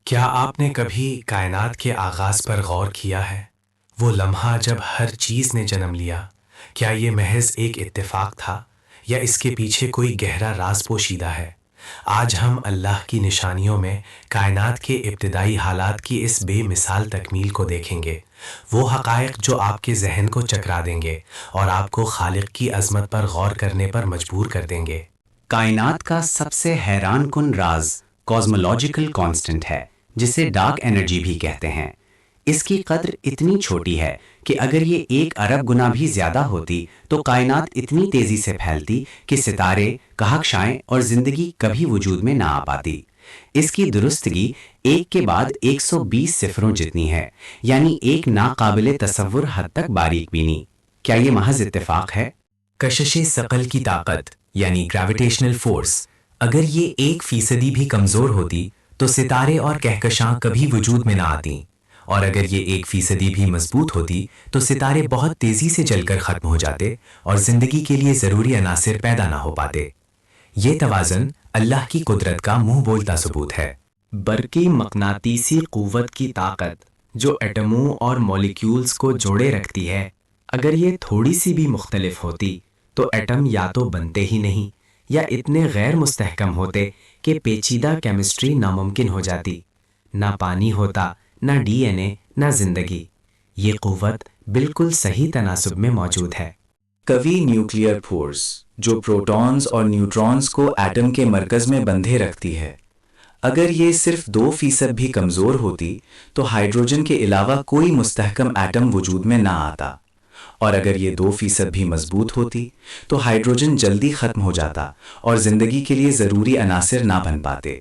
کیا آپ نے کبھی کائنات کے آغاز پر غور کیا ہے؟ وہ لمحہ جب ہر چیز نے جنم لیا، کیا یہ محض ایک اتفاق تھا یا اس کے پیچھے کوئی گہرا راز پوشیدہ ہے؟ آج ہم اللہ کی نشانیوں میں کائنات کے ابتدائی حالات کی اس بے مثال تکمیل کو دیکھیں گے، وہ حقائق جو آپ کے ذہن کو چکرا دیں گے اور آپ کو خالق کی عظمت پر غور کرنے پر مجبور کر دیں گے۔ کائنات کا سب سے حیران کن راز کازمولوجیکل کانسٹنٹ ہے، جسے ڈارک انرجی بھی کہتے ہیں۔ اس کی قدر اتنی چھوٹی ہے کہ اگر یہ 1 ارب گنا بھی زیادہ ہوتی تو کائنات اتنی تیزی سے پھیلتی کہ ستارے، کہکشائیں اور زندگی کبھی وجود میں نہ آ پاتی۔ اس کی درستگی 1 کے بعد 120 صفروں جتنی ہے، یعنی ایک ناقابل تصور حد تک باریک بینی۔ کیا یہ محض اتفاق ہے؟ کشش ثقل کی طاقت یعنی گریویٹیشنل فورس اگر یہ 1% بھی کمزور ہوتی تو ستارے اور کہکشاں کبھی وجود میں نہ آتیں، اور اگر یہ 1% بھی مضبوط ہوتی تو ستارے بہت تیزی سے جل کر ختم ہو جاتے اور زندگی کے لیے ضروری عناصر پیدا نہ ہو پاتے۔ یہ توازن اللہ کی قدرت کا منہ بولتا ثبوت ہے۔ برقی مقناطیسی قوت کی طاقت جو ایٹموں اور مالیکیولز کو جوڑے رکھتی ہے، اگر یہ تھوڑی سی بھی مختلف ہوتی تو ایٹم یا تو بنتے ہی نہیں یا اتنے غیر مستحکم ہوتے کہ پیچیدہ کیمسٹری ناممکن ہو جاتی۔ نہ پانی ہوتا، نہ ڈی این اے، نہ زندگی۔ یہ قوت بالکل صحیح تناسب میں موجود ہے۔ قوی نیوکلیئر فورس جو پروٹونز اور نیوٹرونز کو ایٹم کے مرکز میں بندھے رکھتی ہے، اگر یہ صرف 2% بھی کمزور ہوتی تو ہائیڈروجن کے علاوہ کوئی مستحکم ایٹم وجود میں نہ آتا، اور اگر یہ 2% بھی مضبوط ہوتی تو ہائیڈروجن جلدی ختم ہو جاتا اور زندگی کے لیے ضروری عناصر نہ بن پاتے۔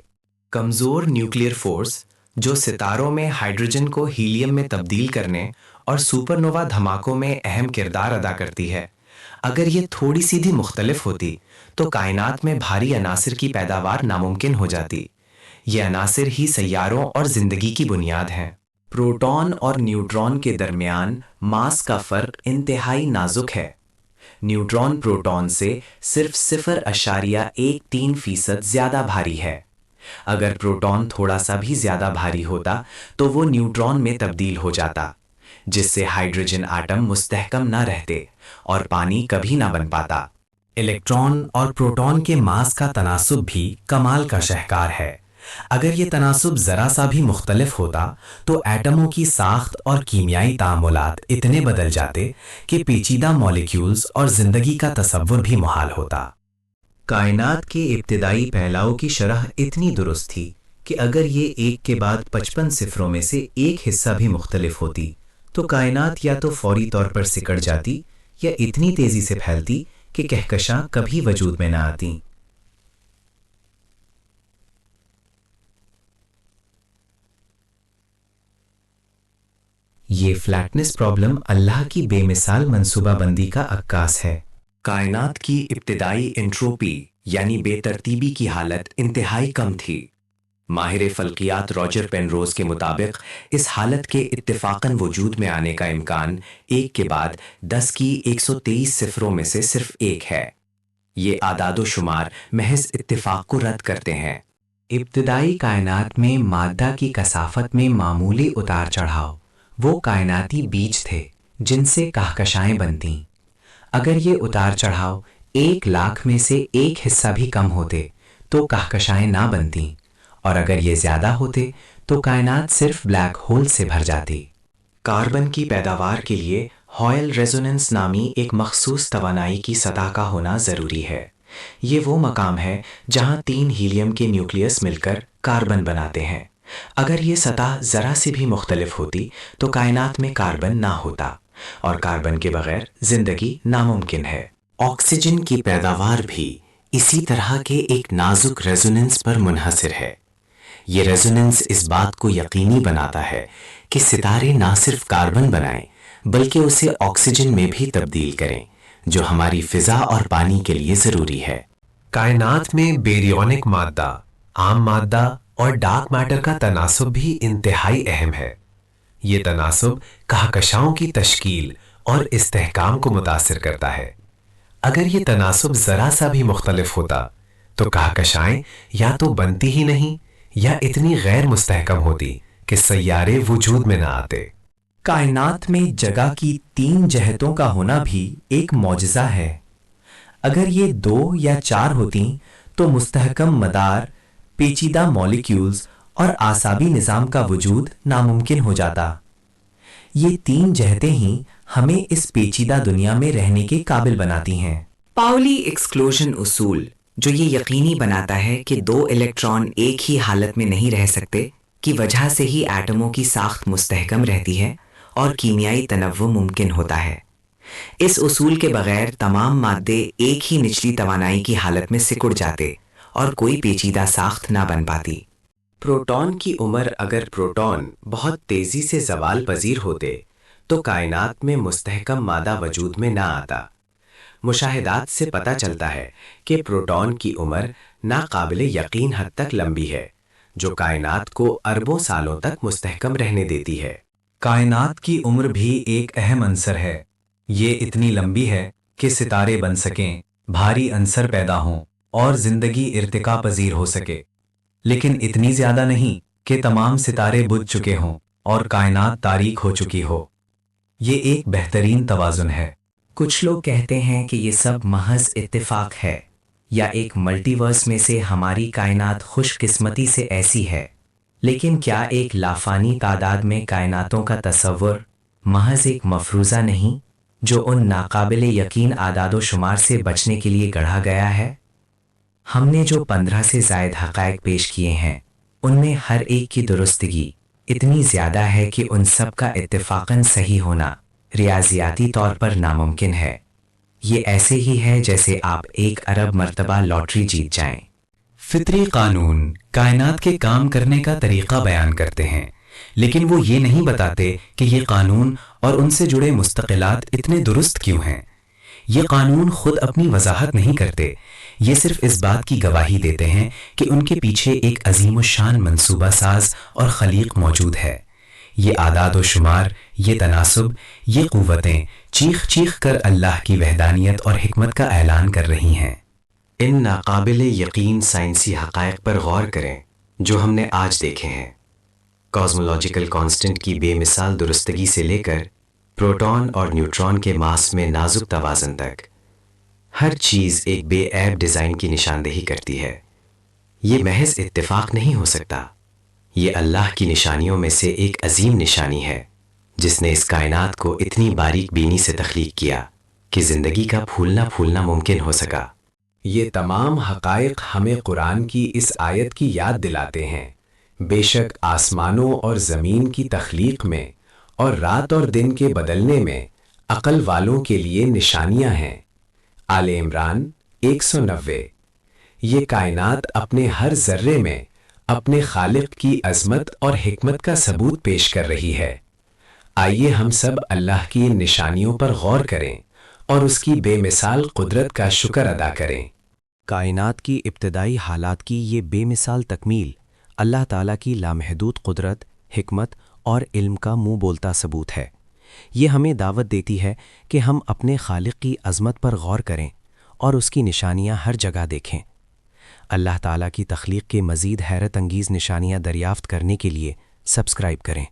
کمزور نیوکلیئر فورس جو ستاروں میں ہائیڈروجن کو ہیلیم میں تبدیل کرنے اور سپر نووا دھماکوں میں اہم کردار ادا کرتی ہے، اگر یہ تھوڑی سی بھی مختلف ہوتی تو کائنات میں بھاری عناصر کی پیداوار ناممکن ہو جاتی۔ یہ عناصر ہی سیاروں اور زندگی کی بنیاد ہیں۔ پروٹون اور نیوٹرون کے درمیان ماس کا فرق انتہائی نازک ہے۔ نیوٹرون پروٹون سے صرف 0.13% زیادہ بھاری ہے۔ اگر پروٹون تھوڑا سا بھی زیادہ بھاری ہوتا تو وہ نیوٹرون میں تبدیل ہو جاتا، جس سے ہائیڈروجن آٹم مستحکم نہ رہتے اور پانی کبھی نہ بن پاتا۔ الیکٹران اور پروٹون کے ماس کا تناسب بھی کمال کا شاہکار ہے۔ اگر یہ تناسب ذرا سا بھی مختلف ہوتا تو ایٹموں کی ساخت اور کیمیائی تعاملات اتنے بدل جاتے کہ پیچیدہ مالیکیولز اور زندگی کا تصور بھی محال ہوتا۔ کائنات کے ابتدائی پھیلاؤ کی شرح اتنی درست تھی کہ اگر یہ 1 کے بعد 55 صفروں میں سے ایک حصہ بھی مختلف ہوتی تو کائنات یا تو فوری طور پر سکڑ جاتی یا اتنی تیزی سے پھیلتی کہ کہکشاں کبھی وجود میں نہ آتیں۔ یہ فلیٹنس پرابلم اللہ کی بے مثال منصوبہ بندی کا عکاس ہے۔ کائنات کی ابتدائی انٹروپی یعنی بے ترتیبی کی حالت انتہائی کم تھی۔ ماہر فلکیات راجر پینروز کے مطابق اس حالت کے اتفاقاً وجود میں آنے کا امکان 1 کے بعد 10 کی 123 صفروں میں سے صرف 1 ہے۔ یہ اعداد و شمار محض اتفاق کو رد کرتے ہیں۔ ابتدائی کائنات میں مادہ کی کثافت میں معمولی اتار چڑھاؤ وہ کائناتی بیج تھے جن سے کہکشائیں بنتیں۔ اگر یہ اتار چڑھاؤ 1,00,000 میں سے 1 حصہ بھی کم ہوتے تو کہکشائیں نہ بنتیں، اور اگر یہ زیادہ ہوتے تو کائنات صرف بلیک ہول سے بھر جاتی۔ کاربن کی پیداوار کے لیے ہائل ریزوننس نامی ایک مخصوص توانائی کی سطح کا ہونا ضروری ہے۔ یہ وہ مقام ہے جہاں 3 ہیلیم کے نیوکلیس مل کر کاربن بناتے ہیں۔ اگر یہ سطح ذرا سی بھی مختلف ہوتی تو کائنات میں کاربن نہ ہوتا، اور کاربن کے بغیر زندگی ناممکن ہے۔ آکسیجن کی پیداوار بھی اسی طرح کے ایک نازک ریزوننس پر منحصر ہے۔ یہ ریزوننس اس بات کو یقینی بناتا ہے کہ ستارے نہ صرف کاربن بنائیں بلکہ اسے آکسیجن میں بھی تبدیل کریں، جو ہماری فضا اور پانی کے لیے ضروری ہے۔ کائنات میں بیریونک مادہ، عام مادہ اور ڈارک میٹر کا تناسب بھی انتہائی اہم ہے۔ یہ تناسب کہکشاؤں کی تشکیل اور استحکام کو متاثر کرتا ہے۔ اگر یہ تناسب ذرا سا بھی مختلف ہوتا تو کہکشائیں یا تو بنتی ہی نہیں یا اتنی غیر مستحکم ہوتی کہ سیارے وجود میں نہ آتے۔ کائنات میں جگہ کی 3 جہتوں کا ہونا بھی ایک معجزہ ہے۔ اگر یہ 2 یا 4 ہوتیں تو مستحکم مدار، پیچیدہ مالیکیولز اور اعصابی نظام کا وجود ناممکن ہو جاتا۔ یہ 3 جہتیں ہی ہمیں اس پیچیدہ دنیا میں رہنے کے قابل بناتی ہیں۔ پاؤلی ایکسکلوژن اصول، جو یہ یقینی بناتا ہے کہ 2 الیکٹران ایک ہی حالت میں نہیں رہ سکتے، کی وجہ سے ہی ایٹموں کی ساخت مستحکم رہتی ہے اور کیمیائی تنوع ممکن ہوتا ہے۔ اس اصول کے بغیر تمام مادے ایک ہی نچلی توانائی کی حالت میں سکڑ جاتے اور کوئی پیچیدہ ساخت نہ بن پاتی۔ پروٹون کی عمر اگر پروٹون بہت تیزی سے زوال پذیر ہوتے تو کائنات میں مستحکم مادہ وجود میں نہ آتا۔ مشاہدات سے پتہ چلتا ہے کہ پروٹون کی عمر ناقابل یقین حد تک لمبی ہے، جو کائنات کو اربوں سالوں تک مستحکم رہنے دیتی ہے۔ کائنات کی عمر بھی ایک اہم عنصر ہے۔ یہ اتنی لمبی ہے کہ ستارے بن سکیں، بھاری عنصر پیدا ہوں اور زندگی ارتقا پذیر ہو سکے، لیکن اتنی زیادہ نہیں کہ تمام ستارے بجھ چکے ہوں اور کائنات تاریک ہو چکی ہو۔ یہ ایک بہترین توازن ہے۔ کچھ لوگ کہتے ہیں کہ یہ سب محض اتفاق ہے، یا ایک ملٹی ورس میں سے ہماری کائنات خوش قسمتی سے ایسی ہے۔ لیکن کیا ایک لافانی تعداد میں کائناتوں کا تصور محض ایک مفروضہ نہیں جو ان ناقابل یقین اعداد و شمار سے بچنے کے لیے گڑھا گیا ہے؟ ہم نے جو 15 سے زائد حقائق پیش کیے ہیں، ان میں ہر ایک کی درستگی اتنی زیادہ ہے کہ ان سب کا اتفاقاً صحیح ہونا ریاضیاتی طور پر ناممکن ہے۔ یہ ایسے ہی ہے جیسے آپ 1 ارب مرتبہ لاٹری جیت جائیں۔ فطری قانون کائنات کے کام کرنے کا طریقہ بیان کرتے ہیں، لیکن وہ یہ نہیں بتاتے کہ یہ قانون اور ان سے جڑے مستقلات اتنے درست کیوں ہیں۔ یہ قانون خود اپنی وضاحت نہیں کرتے، یہ صرف اس بات کی گواہی دیتے ہیں کہ ان کے پیچھے ایک عظیم الشان منصوبہ ساز اور خلیق موجود ہے۔ یہ اعداد و شمار، یہ تناسب، یہ قوتیں چیخ چیخ کر اللہ کی وحدانیت اور حکمت کا اعلان کر رہی ہیں۔ ان ناقابل یقین سائنسی حقائق پر غور کریں جو ہم نے آج دیکھے ہیں۔ کازمولوجیکل کانسٹنٹ کی بے مثال درستگی سے لے کر پروٹون اور نیوٹران کے ماس میں نازک توازن تک، ہر چیز ایک بے عیب ڈیزائن کی نشاندہی کرتی ہے۔ یہ محض اتفاق نہیں ہو سکتا، یہ اللہ کی نشانیوں میں سے ایک عظیم نشانی ہے جس نے اس کائنات کو اتنی باریک بینی سے تخلیق کیا کہ زندگی کا پھولنا پھولنا ممکن ہو سکا۔ یہ تمام حقائق ہمیں قرآن کی اس آیت کی یاد دلاتے ہیں، بے شک آسمانوں اور زمین کی تخلیق میں اور رات اور دن کے بدلنے میں عقل والوں کے لیے نشانیاں ہیں۔ آل عمران 190۔ یہ کائنات اپنے ہر ذرے میں اپنے خالق کی عظمت اور حکمت کا ثبوت پیش کر رہی ہے۔ آئیے ہم سب اللہ کی ان نشانیوں پر غور کریں اور اس کی بے مثال قدرت کا شکر ادا کریں۔ کائنات کی ابتدائی حالات کی یہ بے مثال تکمیل اللہ تعالیٰ کی لامحدود قدرت، حکمت اور علم کا منہ بولتا ثبوت ہے۔ یہ ہمیں دعوت دیتی ہے کہ ہم اپنے خالق کی عظمت پر غور کریں اور اس کی نشانیاں ہر جگہ دیکھیں۔ اللہ تعالیٰ کی تخلیق کے مزید حیرت انگیز نشانیاں دریافت کرنے کے لیے سبسکرائب کریں۔